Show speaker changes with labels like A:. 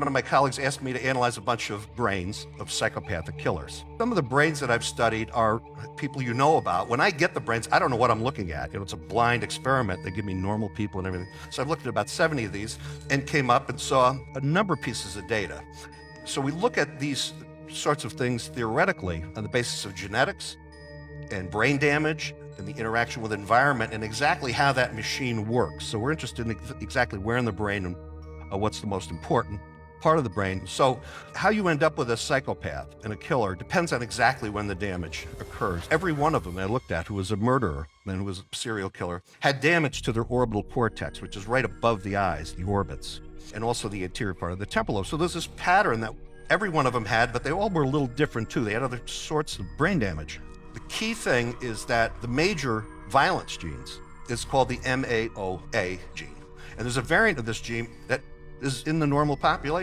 A: One of my colleagues asked me to analyze a bunch of brains of psychopathic killers. Some of the brains that I've studied are people you know about. When I get the brains, I don't know what I'm looking at. It's a blind experiment. They give me normal people and everything. So I've looked at about 70 of these and came up and saw a number of pieces of data. So we look at these sorts of things theoretically on the basis of genetics and brain damage and the interaction with environment and exactly how that machine works. So we're interested in exactly where in the brain and what's the most important part of the brain. So how you end up with a psychopath and a killer depends on exactly when the damage occurs. Every one of them I looked at who was a murderer and who was a serial killer had damage to their orbital cortex, which is right above the eyes, the orbits, and also the anterior part of the temporal lobe. So there's this pattern that every one of them had, but they all were a little different too. They had other sorts of brain damage. The key thing is that the major violence genes is called the MAOA gene. And there's a variant of this gene that is in the normal population.